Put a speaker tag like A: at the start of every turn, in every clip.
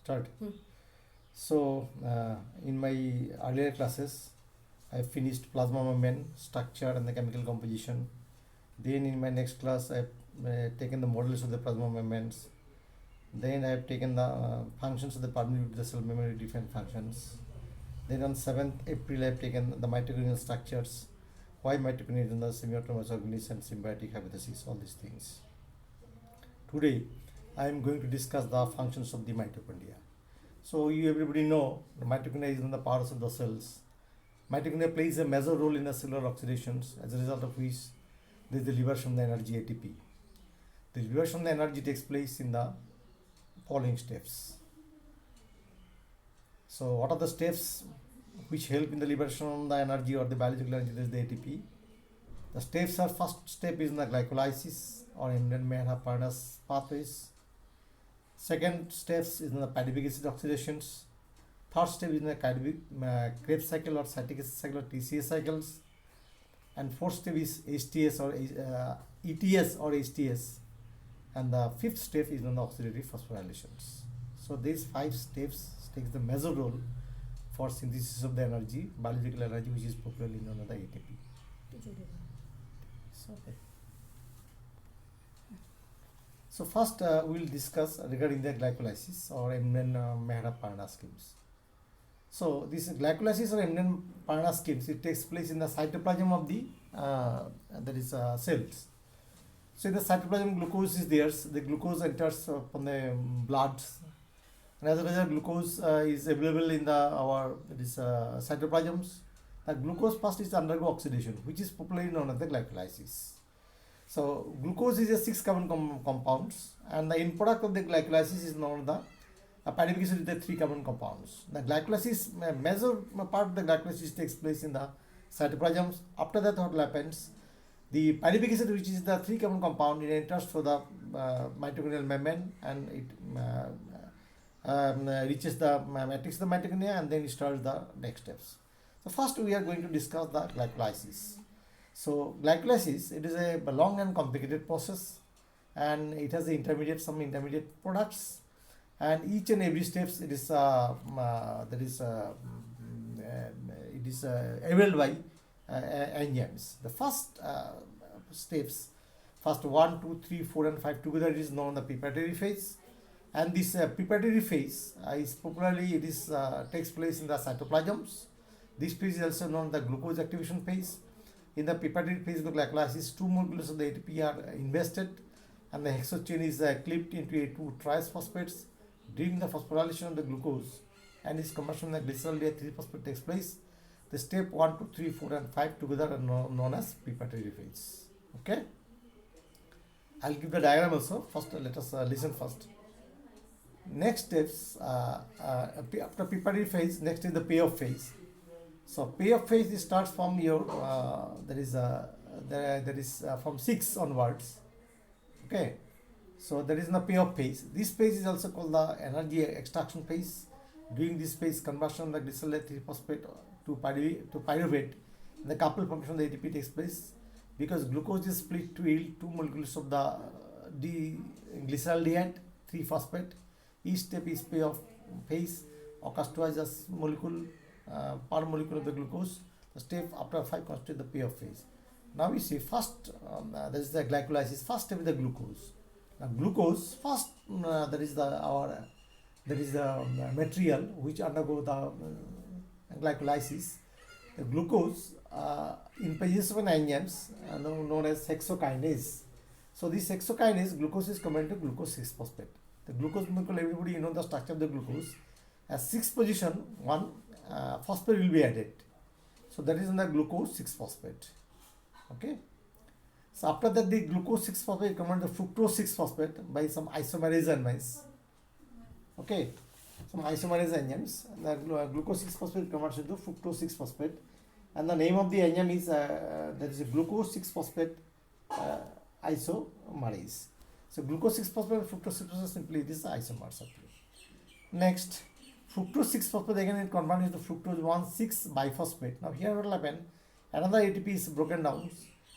A: Start. So, in my earlier classes, I finished plasma membrane structure and the chemical composition. Then, in my next class, I have taken the models of the plasma membranes. Then, I have taken the functions of the permeability of the cell membrane, different functions. Then, on 7th April, I have taken the mitochondrial structures, why mitochondria in the semi-autonomous organism and symbiotic hypothesis, all these things. Today, I am going to discuss the functions of the mitochondria. So you everybody know the mitochondria is in the parts of the cells. Mitochondria plays a major role in the cellular oxidations, as a result of which there is the liberation of the energy ATP. The liberation of the energy takes place in the following steps. So what are the steps which help in the liberation of the energy or the biological energy? That is the ATP. The steps are, first step is in the glycolysis or Emmett-Parnas pathways. Second steps is in the pyruvic acid oxidations. Third step is in the Krebs cycle or cyclic acid cycle or TCA cycles. And fourth step is HTS or ETS or HTS. And the fifth step is in the oxidative phosphorylations. So these 5 steps takes the major role for synthesis of the energy, biological energy, which is popularly known as the ATP. So first we will discuss regarding the glycolysis or Emmett-Parnas schemes. So this glycolysis or Emmett-Parnas schemes, it takes place in the cytoplasm of the cells. So in the cytoplasm, glucose is there. So the glucose enters from the blood, and as a result, glucose is available in our cytoplasms. The glucose first is undergo oxidation, which is popularly known as the glycolysis. So glucose is a 6 carbon compounds, and the end product of the glycolysis is known as the pyruvic acid with the 3 carbon compounds. The glycolysis, major part of the glycolysis takes place in the cytoplasms. After that, what happens? The pyruvic acid, which is the 3 carbon compound, it enters through the mitochondrial membrane, and it reaches the matrix of the mitochondria, and then it starts the next steps. So first we are going to discuss the glycolysis. So glycolysis, it is a long and complicated process, and it has some intermediate products, and each and every steps it is availed by enzymes. The first steps, first 1, 2, 3, 4, and 5 together, it is known as the preparatory phase, and this preparatory phase is popularly takes place in the cytoplasms. This phase is also known as the glucose activation phase. In the preparatory phase of the glycolysis, 2 molecules of the ATP are invested, and the hexose chain is clipped into a 2 triphosphate. During the phosphorylation of the glucose and its conversion of the glycerol 3 phosphate takes place, the step 1, 2, 3, 4, and 5 together are known as preparatory phase. Okay, I'll give the diagram also. First, let us listen first. Next steps after preparatory phase, next is the payoff phase. So payoff phase starts from your from 6 onwards. Okay, so there is the payoff phase. This phase is also called the energy extraction phase. During this phase, conversion of the glycerol 3 phosphate to pyruvate, the coupled formation of the ATP takes place, because glucose is split to yield 2 molecules of the glyceraldehyde 3 phosphate. Each step is payoff phase, occurs twice as molecule per molecule of the glucose. The step after 5 constitutes the payoff phase. Now we see first there is the glycolysis. First step is the glucose. Now glucose first there is the material which undergo the glycolysis. The glucose in presence of an enzymes known as hexokinase. So this hexokinase, glucose is converted to glucose 6 phosphate. The glucose molecule, everybody the structure of the glucose. At 6th position, 1 phosphate will be added. So that is in the glucose 6 phosphate. Okay. So after that, the glucose 6 phosphate converted to fructose 6 phosphate by some isomerase enzymes. Okay. Some isomerase enzymes. The glucose 6 phosphate converts into fructose 6 phosphate, and the name of the enzyme is that is a glucose 6 phosphate isomerase. So glucose 6 phosphate and fructose 6 phosphate, simply this is isomers. Next, fructose 6 phosphate again it converts into fructose 1,6 biphosphate. Now here what will happen? Another ATP is broken down,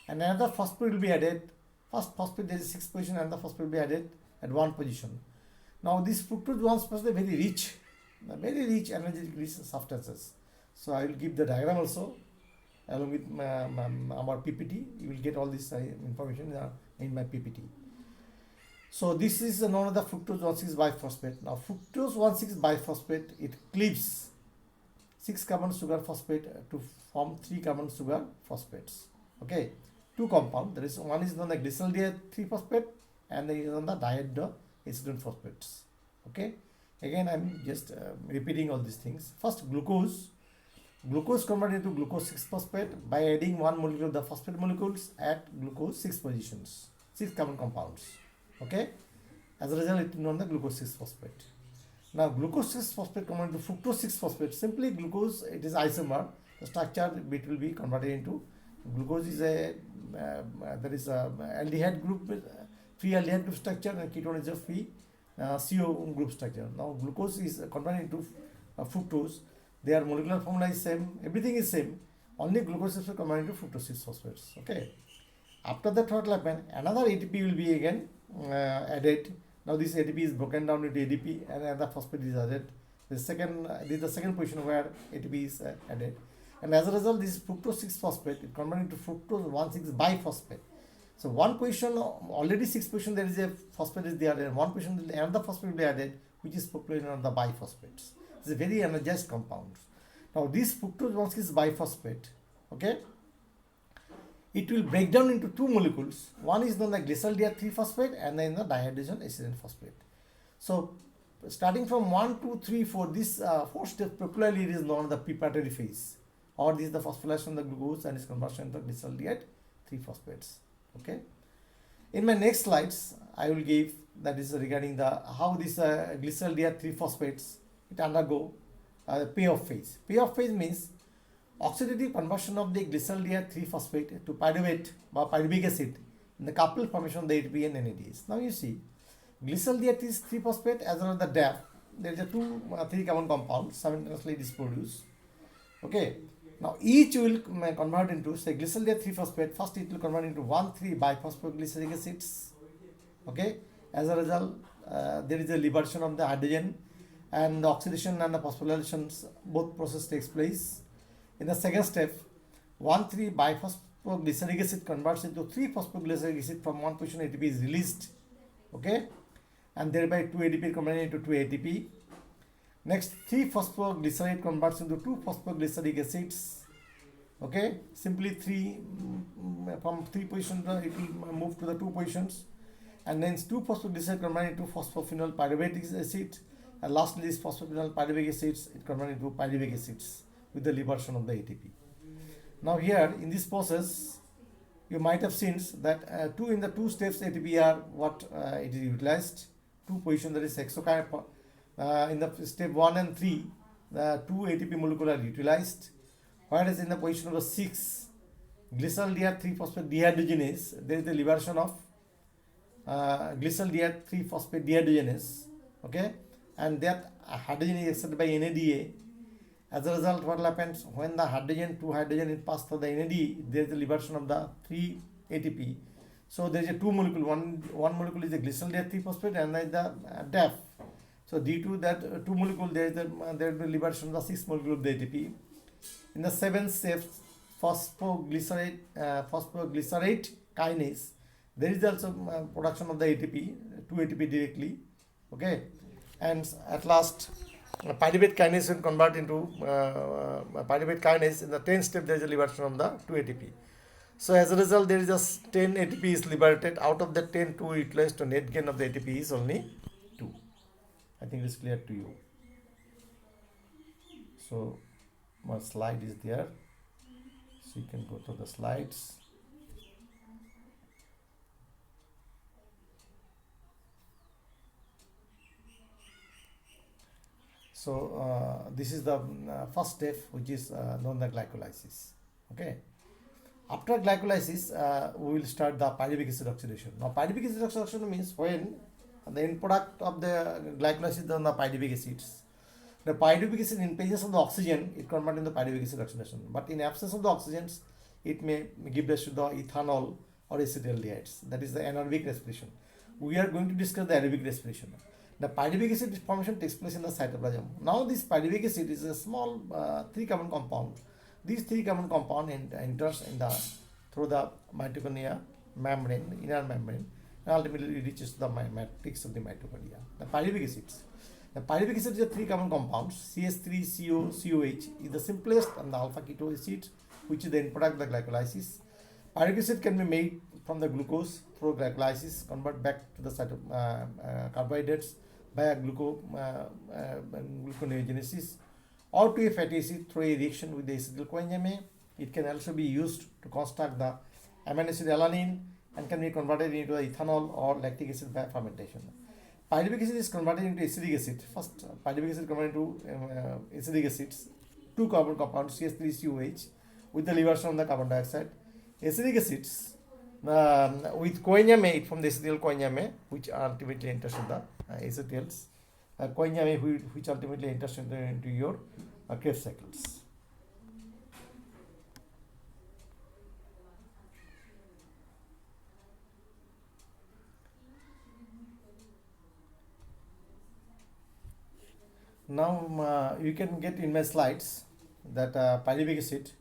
A: and another phosphate will be added. First phosphate, there is 6 position, and the phosphate will be added at 1 position. Now this fructose 1% are very rich energetic rich substances. So I will give the diagram also along with our PPT. You will get all this information in my PPT. So this is known as the fructose 1,6 biphosphate. Now fructose 1,6 biphosphate, it cleaves 6 carbon sugar phosphate to form 3 carbon sugar phosphates. Okay, two compounds. There is one is known as glycerol 3 phosphate and then is on the diacetone phosphates. Okay, again I am just repeating all these things. First, glucose converted into glucose 6 phosphate by adding one molecule of the phosphate molecules at glucose 6 positions, 6 carbon compounds. Okay, as a result it is known as the glucose 6 phosphate. Now glucose 6 phosphate converted to fructose 6 phosphate. Simply glucose, it is isomer. The structure bit will be converted into glucose is a there is a aldehyde group, free aldehyde group structure, and ketone is a free CO group structure. Now glucose is converted into fructose. Their molecular formula is same, everything is same. Only glucose is converted into fructose 6 phosphates. Okay. After that, what will happen? Another ATP will be again added. Now this ATP is broken down into ADP and another phosphate is added. This is the second position where ATP is added. And as a result, this fructose 6 phosphate is converted into fructose 1,6 biphosphate. So one position, already 6 position there is a phosphate is there, and one position another phosphate will be added, which is populated on the biphosphates. It's a very energized compound. Now this fructose 1,6 biphosphate, okay, it will break down into two molecules. One is known as glycerol 3 phosphate and then the dihydrogen acetone phosphate. So starting from 1, 2, 3, 4, this 4 steps popularly it is known as the preparatory phase, or this is the phosphorylation of the glucose and its conversion to glycerol 3 phosphates. Okay. In my next slides, I will give that is regarding the how this glycerol 3 phosphates it undergo payoff phase. Payoff phase means oxidative conversion of the glycerol 3 phosphate to pyruvate or pyruvic acid in the coupled formation of the ATP and NADH. Now you see glycerol 3 phosphate as well as the DAF, there is a 3 carbon compound simultaneously it is produced. Okay. Now each will convert into, say, glycerol 3 phosphate. First it will convert into 1,3 biphosphoglyceric acids. Okay. As a result, there is a liberation of the hydrogen, and the oxidation and the phosphorylations both process takes place. In the second step, 1,3 biphosphoglyceric acid converts into 3 phosphoglyceric acid from one position ATP is released. Okay, and thereby 2 ADP converted into 2 ATP. Next, 3 phosphoglycerate converts into 2 phosphoglyceric acids. Okay, simply 3 from 3 positions it will move to the 2 positions, and then 2 phosphoglycerate converted into phosphophenol pyruvate acid, and lastly this phosphophenol pyruvate acids it converted into pyruvic acids with the liberation of the ATP. Now here in this process, you might have seen that in the 2 steps ATP are what it is utilized. 2 positions, that is hexokinase. In the step 1 and 3, the 2 ATP molecule are utilized, whereas in the position of the 6 glycerol 3 phosphate dehydrogenase, there is the liberation of glycerol 3 phosphate dehydrogenase. Okay, and that hydrogen is accepted by NADA. As a result, what happens when the hydrogen, 2 hydrogen is passed through the NAD, there is the liberation of the 3 ATP. So there is a 2 molecule, one molecule is the glycerol 3 phosphate and then the DAF. So due to that 2 molecule, there will be liberation of the 6 molecule of the ATP. In the 7th step, phosphoglycerate kinase, there is also production of the ATP, 2 ATP directly. Okay, and at last, pyruvate kinase will convert into pyruvate kinase. In the 10th step, there is a liberation of the 2 ATP. So as a result, there is just 10 ATP is liberated. Out of the 10, 2 utilized, to net gain of the ATP is only 2. I think it is clear to you. So my slide is there, so you can go to the slides. So this is the first step, which is known as glycolysis. Okay. After glycolysis, we will start the pyruvic acid oxidation. Now, pyruvic acid oxidation means when the end product of the glycolysis is on the pyruvic acids. The pyruvic acid, in presence of the oxygen, it converts into pyruvic acid oxidation. But in absence of the oxygens, it may give rise to the ethanol or acetaldehydes. That is the anaerobic respiration. We are going to discuss the aerobic respiration. The pyruvic acid formation takes place in the cytoplasm. Now this pyruvic acid is a small 3-carbon compound. These 3-carbon compound enters in the through the mitochondria membrane, inner membrane, and ultimately reaches the matrix of the mitochondria. The pyruvic acids. The pyruvic acid is a 3-carbon compound. CH3CO COH is the simplest and the alpha keto acid, which is the end product of the glycolysis. Pyruvic acid can be made from the glucose through glycolysis, convert back to the carbohydrates by gluconeogenesis, or to a fatty acid through a reaction with the acetyl coenzyme A. It can also be used to construct the amino acid alanine and can be converted into ethanol or lactic acid by fermentation. Pyruvic acid is converted into acetic acid. First, pyruvic acid converted into acetic acids, 2-carbon compound CH3COH with the liberation of the carbon dioxide. Acetic acids with coenzyme A from the acetyl coenzyme A, which ultimately enters in the acetyls, coenzyme A which ultimately enters into your Krebs cycles. Now you can get in my slides that pyruvic acid.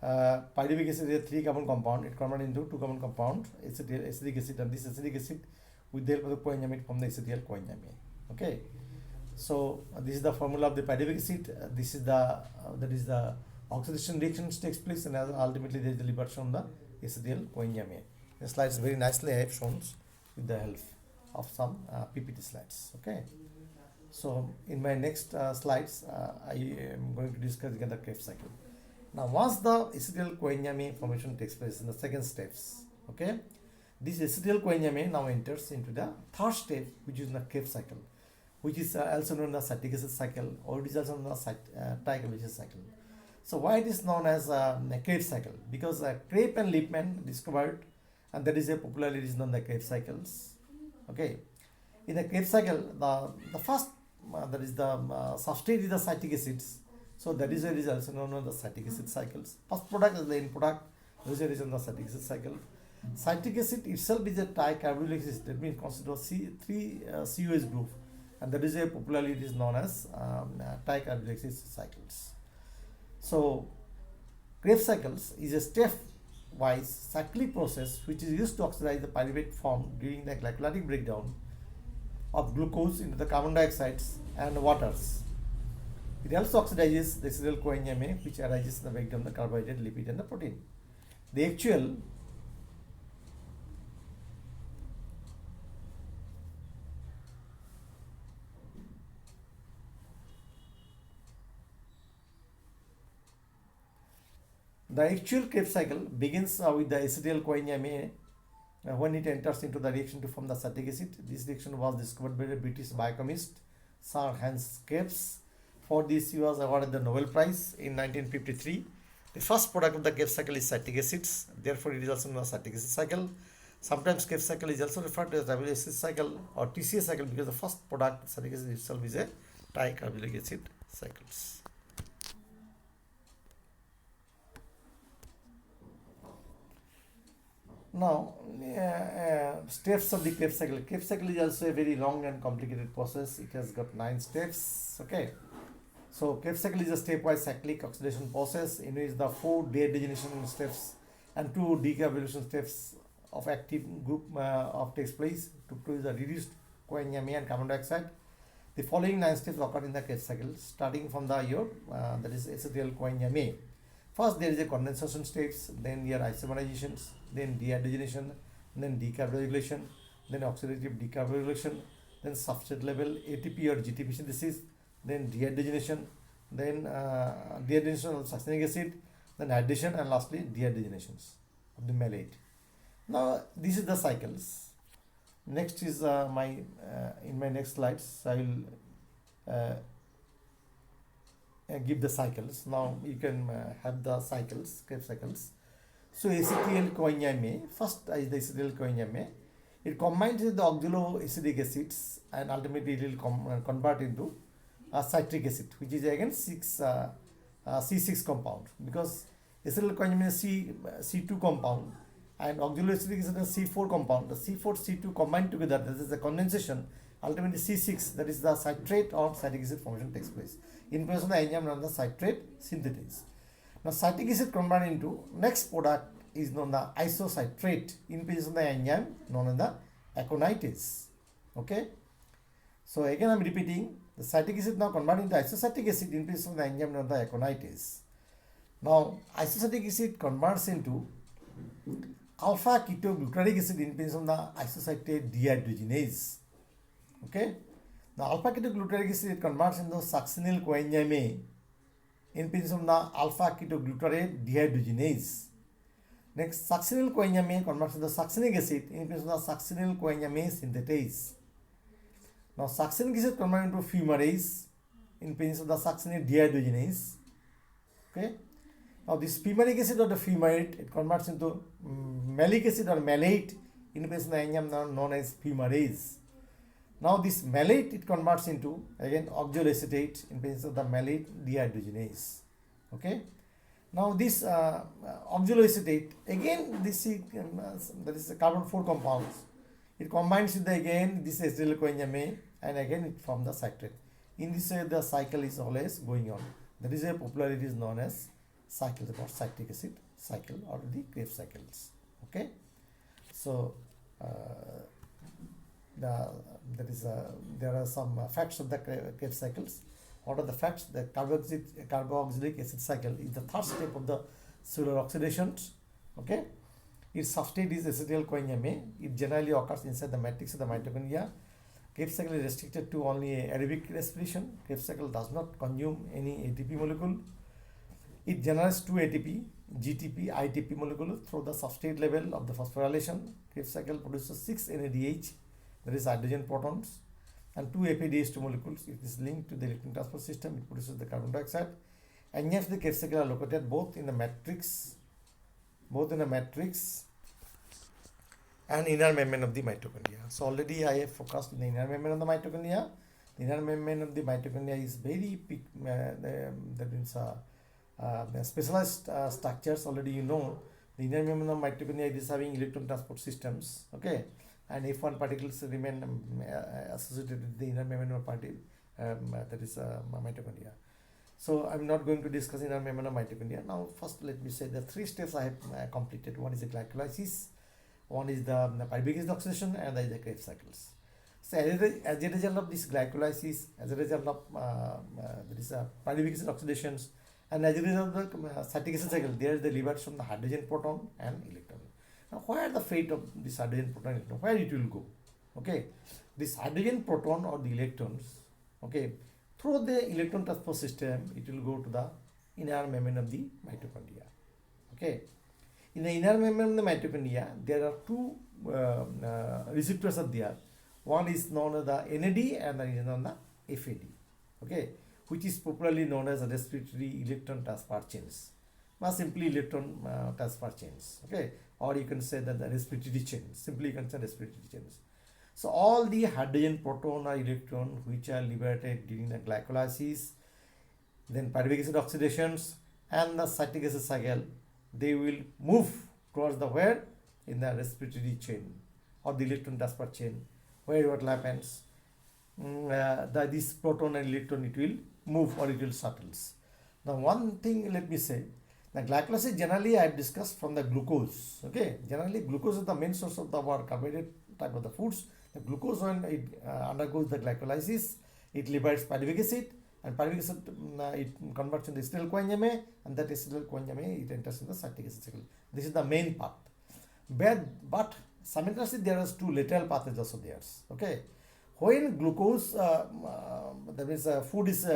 A: Pyruvic acid is a 3-carbon compound. It converted into 2-carbon compound acetic acid, and this acetic acid with the help of the coenzyme from the acetyl coenzyme A. Okay, so this is the formula of the pyruvic acid. This is the that is the oxidation reactions takes place, and ultimately there is the liberation of the acetyl coenzyme A. The slides very nicely I have shown with the help of some PPT slides. Okay. So in my next slides, I am going to discuss again the Krebs cycle. Now, once the acetyl coenzyme formation takes place in the second steps, okay, this acetyl coenzyme now enters into the third step, which is the Krebs cycle, which is also known as citric acid cycle, or it is also known as tricarboxylase cycle. So why it is known as Krebs cycle? Because Krebs and Lippmann discovered, and that is a popularly is known as the Krebs cycles. Okay, in the Krebs cycle, the first that is the substrate is the citric acids. So that is a result also known as the citric acid cycles. First product is the end product, result is in the citric acid cycle. Citric acid itself is a tricarboxylic acid, that means consists of three COH group, and that is a popularly it is known as tricarboxylic acid cycles. So Krebs cycles is a step-wise cyclic process which is used to oxidize the pyruvate form during the glycolytic breakdown of glucose into the carbon dioxides and waters. It also oxidizes the acetyl coenzyme A, which arises in the breakdown of the carbohydrate, lipid, and the protein. The actual Krebs cycle begins with the acetyl coenzyme A. When it enters into the reaction to form the citric acid. This reaction was discovered by the British biochemist Sir Hans Krebs. For this, he was awarded the Nobel Prize in 1953. The first product of the Krebs cycle is citric acids. Therefore, it is also known as citric acid cycle. Sometimes Krebs cycle is also referred to as tricarboxylic acid cycle or TCA cycle because the first product, citric acid itself, is a tricarboxylic acid cycles. Now, steps of the Krebs cycle. Krebs cycle is also a very long and complicated process. It has got 9 steps. Okay. So, Krebs cycle is a stepwise cyclic oxidation process in which the 4 dehydrogenation steps and 2 decarboxylation steps of active group takes place to produce the reduced coenzyme A and carbon dioxide. The following 9 steps occur in the Krebs cycle, starting from the that is acetyl coenzyme A. First, there is a condensation steps, then there are isomerizations, then dehydrogenation, then decarboxylation, then oxidative decarboxylation, then substrate level ATP or GTP synthesis, then dehydrogenation, then dehydrogenation of succinic acid, then hydration, and lastly dehydrogenations of the malate. Now, this is the cycles. Next is in my next slides, I will give the cycles. Now you can have the cycles, Krebs cycles. So acetyl coenzyme A, first is the acetyl coenzyme A. It combines with the oxaloacetic acids and ultimately it will convert into citric acid, which is again C6 compound, because acetyl coenzyme is C2 compound and oxaloacetic acid is C4 compound. The C4 C2 combined together, this is a condensation, ultimately C6, that is the citrate or citric acid formation takes place. In presence of the enzyme known as the citrate synthetase. Now citric acid converted into next product is known as the isocitrate in presence of the enzyme known as the aconitase. Okay. So again I am repeating, the citric acid now converted into isocitric acid in presence of the enzyme known as the aconitase. Now isocitric acid converts into alpha ketoglutarate acid in presence of the isocitrate dehydrogenase. Okay. The alpha ketoglutarate acid converts into succinyl coenzyme A in presence of the alpha ketoglutarate dehydrogenase. Next, succinyl coenzyme A converts into succinic acid in presence of the succinyl coenzyme A synthetase. Now, succinic acid converts into fumarase in presence of the succinate dehydrogenase. Okay. Now, this fumaric acid or the fumarate, it converts into malic acid or malate in presence of the enzyme known as fumarase. Now, this malate it converts into again oxaloacetate in presence of the malate dehydrogenase. Okay. Now, this oxaloacetate again this that is the carbon 4 compounds. It combines with the again this acetyl coenzyme A and again it forms the citrate. In this way, the cycle is always going on. That is a popularity is known as cycle, or citric acid cycle or the Krebs cycles. Okay. So there are some facts of the Krebs cycles. What are the facts? The carboxylic acid cycle is the third step of the cellular oxidations. Okay. Its substrate is acetyl coenzyme A. It generally occurs inside the matrix of the mitochondria. Krebs cycle is restricted to only aerobic respiration. Krebs cycle does not consume any ATP molecule. It generates 2 ATP, GTP, ITP molecules through the substrate level of the phosphorylation. Krebs cycle produces 6 NADH, that is hydrogen protons, and 2 FADH2 molecules. It is linked to the electron transport system. It produces the carbon dioxide. Enzymes of the Krebs cycle are located both in the matrix and inner membrane of the mitochondria. So already I have focused on the inner membrane of the mitochondria. The inner membrane of the mitochondria is very that means specialized structures. Already you know the inner membrane of mitochondria is having electron transport systems. Okay, and F1 particles remain associated with the inner membrane of that is mitochondria. So I'm not going to discuss inner membrane of mitochondria. Now first let me say the 3 steps I have completed. One is the glycolysis, one is the pyruvic acid oxidation, and the Krebs cycles. So as a result of this glycolysis, as a result of there is a pyruvic acid oxidations, and as a result of the citric acid cycle, there is the liberation from the hydrogen proton and electron. Now where the fate of this hydrogen proton electron, where it will go? Okay, this hydrogen proton or the electrons, okay, through the electron transport system, it will go to the inner membrane of the mitochondria. Okay, in the inner membrane of the mitochondria, there are 2 receptors are there. One is known as the NAD and the other is known as the FAD. Okay, which is popularly known as the respiratory electron transport chains, or simply electron transport chains. Okay, or you can say that the respiratory chain. Simply you can say respiratory chains. So all the hydrogen proton or electron which are liberated during the glycolysis, then pyruvic acid oxidations and the citric acid cycle, they will move towards the where? In the respiratory chain or the electron transport chain, where what happens? This proton and electron, it will move or it will settles. Now one thing let me say, the glycolysis generally I have discussed from the glucose. Okay, generally glucose is the main source of our carbohydrate type of the foods. The glucose, when it undergoes the glycolysis, it liberates pyruvic acid, and pyruvic acid it converts into acetyl coenzyme A, and that acetyl coenzyme A it enters in the citric acid cycle. This is the main path. But simultaneously there are 2 lateral pathways also there. Okay, when glucose that means food is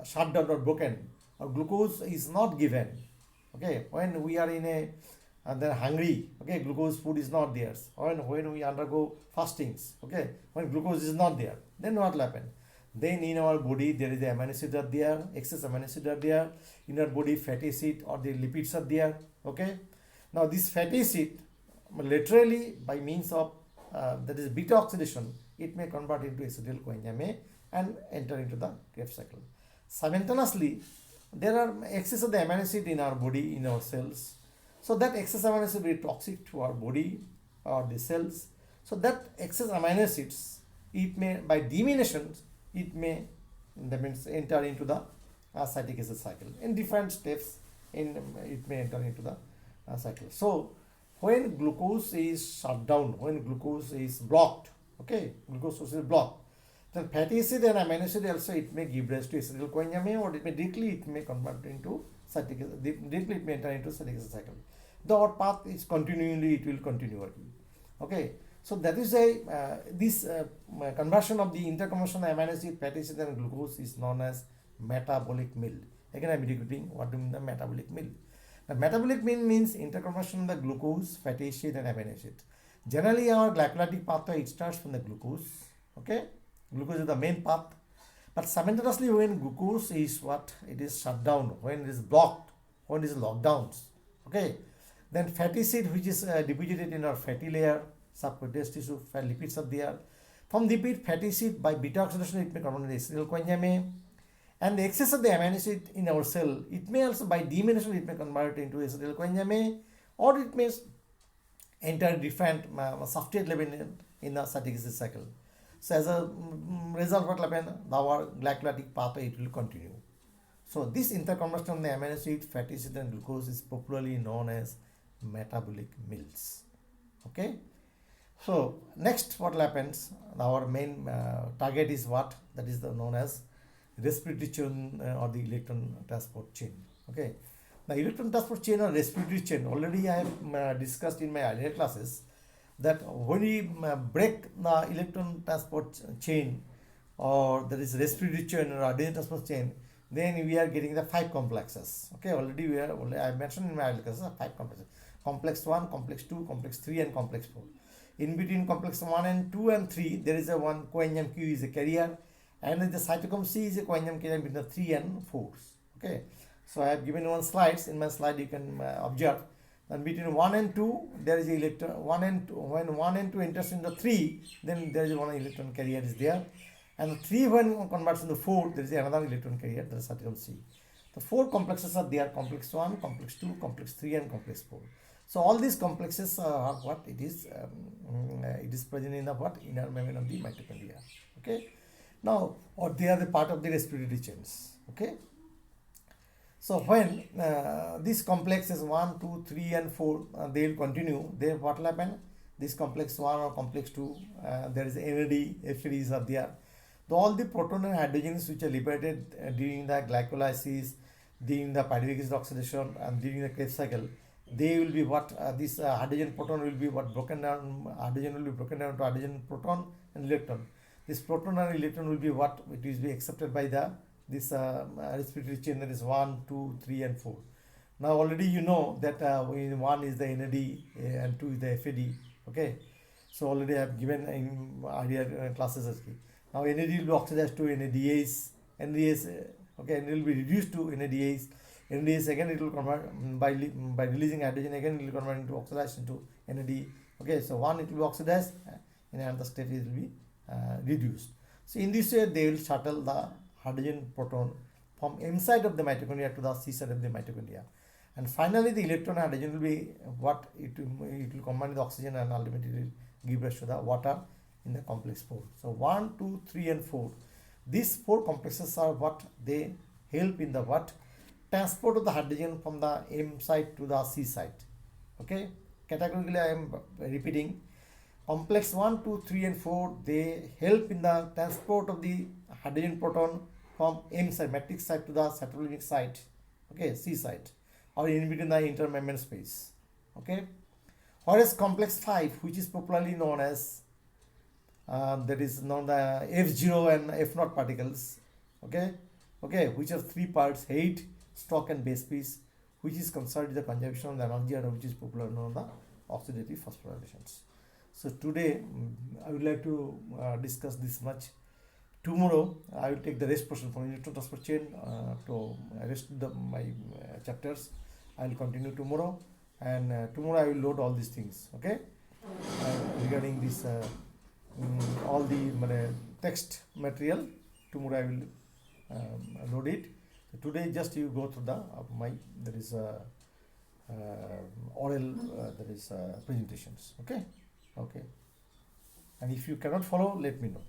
A: shut down or broken, or glucose is not given. Okay, when we are in a and they're hungry, okay, glucose food is not there, or when we undergo fastings, okay, when glucose is not there, then what will happen? Then in our body there is the amino acid are there, excess amino acid are there, in our body fatty acid or the lipids are there. Okay, now this fatty acid laterally by means of that is beta oxidation, it may convert into acetyl coenzyme A and enter into the Krebs cycle. Simultaneously there are excess of the amino acid in our body, in our cells. So that excess amino acid will be toxic to our body or the cells. So that excess amino acids it may, by diminution, it may, that means enter into the citric acid cycle in different steps. It may enter into the cycle. So when glucose is shut down, when glucose is blocked, okay, glucose source is blocked, then fatty acid and amino acid also, it may give rise to acetyl coenzyme, or it may convert into citric acid, directly it may enter into citric acid cycle. The odd path is continually, it will continue working. Okay, so that is a this conversion of the interconversion of amino acid, fatty acid and glucose is known as metabolic meal. Again I am repeating what do you mean the metabolic meal. The metabolic meal means interconversion of the glucose, fatty acid and amino acid. Generally our glycolytic pathway, it starts from the glucose. Okay, glucose is the main path, but simultaneously when glucose is what, it is shut down, when it is blocked, when it is locked down, okay, then fatty acid, which is deposited in our fatty layer, subcutaneous tissue, fat lipids are there. From lipid, fatty acid by beta oxidation, it may convert into acetyl coenzyme, and the excess of the amino acid in our cell, it may also by diminution, it may convert into acetyl coenzyme, or it may enter different substrate level in the citric acid cycle. So as a result, what will happen? Our glycolytic pathway, it will continue. So this interconversion of the amino acid, fatty acid and glucose is popularly known as metabolic meals. Okay. So next what happens, our main target is what, that is known as respiratory chain or the electron transport chain. Okay. The electron transport chain or respiratory chain, already I have discussed in my earlier classes, that when we break the electron transport chain, or there is respiratory chain or RNA transport chain, then we are getting the 5 complexes. Okay, already I mentioned in my earlier classes 5 complexes: complex 1, complex 2, complex 3 and complex 4. In between complex 1 and 2 and 3, there is a one coenzyme Q is a carrier, and the cytochrome C is a coenzyme carrier between the 3 and 4. Okay, so I have given one slides. In my slide you can observe, and between 1 and 2 there is a electron, 1 and 2, when 1 and 2 enters into 3, then there is one electron carrier is there, and 3 when converts into 4, there is another electron carrier, that is cytochrome C. The 4 complexes are there: complex 1, complex 2, complex 3 and complex 4. So all these complexes are what it is present in the what, inner membrane of the mitochondria. Okay, now, or they are the part of the respiratory chains. Okay, so when these complexes 1, 2, 3 and 4 they will continue, then what will happen? This complex 1 or complex 2, there is NAD, FADs are there. All the proton and hydrogens which are liberated during the glycolysis, during the pyruvic acid oxidation and during the Krebs cycle, they will be what, this hydrogen proton will be what, broken down, hydrogen will be broken down to hydrogen proton and electron. This proton and electron will be what, it will be accepted by the this respiratory chain, that is 1, 2, 3 and 4. Now already you know that 1 is the NAD and 2 is the FAD. Okay, so already I have given in earlier classes. Now NAD will be oxidized to NADH, okay, and it will be reduced to NADH. NADH again it will convert by releasing hydrogen, again it will convert into oxidized into NAD. Okay, so one it will be oxidized, in another state it will be reduced. So in this way they will shuttle the hydrogen proton from M side of the mitochondria to the C side of the mitochondria, and finally the electron hydrogen will be what, it will combine with the oxygen and ultimately will give rise to the water in the complex 4. So 1, 2, 3 and 4, these 4 complexes are what, they help in the what, transport of the hydrogen from the M side to the C side. Okay, categorically I am repeating, complex 1, 2, 3 and 4, they help in the transport of the hydrogen proton from M side, matrix side to the cytoplasmic side, okay, C side, or in between the intermembrane space. Okay, whereas complex 5, which is popularly known as that is known the F0 and F0 particles, okay, which have 3 parts: head, stock and base piece, which is concerned with the conjugation of the energy and which is popular known the oxidative phosphorylations. So today I would like to discuss this much. Tomorrow I will take the rest portion from electron transport chain to rest my chapters. I will continue tomorrow, and tomorrow I will load all these things. Okay, regarding this all the text material, tomorrow I will load it. Today just you go through the there is oral there is presentations. Okay, and if you cannot follow, let me know.